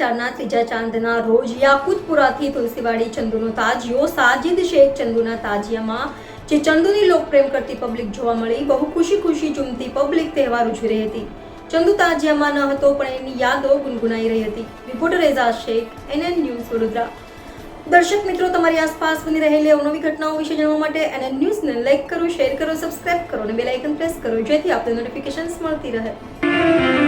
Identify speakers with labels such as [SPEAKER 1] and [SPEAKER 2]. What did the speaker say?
[SPEAKER 1] 2004ના ત્રીજા ચાંદના રોજ યાકુતપુરાથી તુલસીવાડી ચંદુનો તાજિયો સાજિદ શેખ ચંદુના તાજિયામાં જે ચંદુની લોકપ્રેમ કરતી પબ્લિક જોવા મળી. બહુ ખુશી ઝૂમતી પબ્લિક તહેવાર ઉજવી રહી હતી. ચંદુ તાજિયામાં ન હતો પણ એની યાદો ગુનગુનાઈ રહી હતી. Reporter Ejaz Shaikh, NN news Vadodara. દર્શક મિત્રો, તમારી આસપાસ બની રહેલી અવનવી ઘટનાઓ વિશે જાણવા માટે NN ન્યૂઝને લાઈક કરો, શેર કરો, સબસ્ક્રાઇબ કરો અને બેલ આઇકન પ્રેસ કરો, જેથી આપને નોટિફિકેશન્સ મળતી રહે.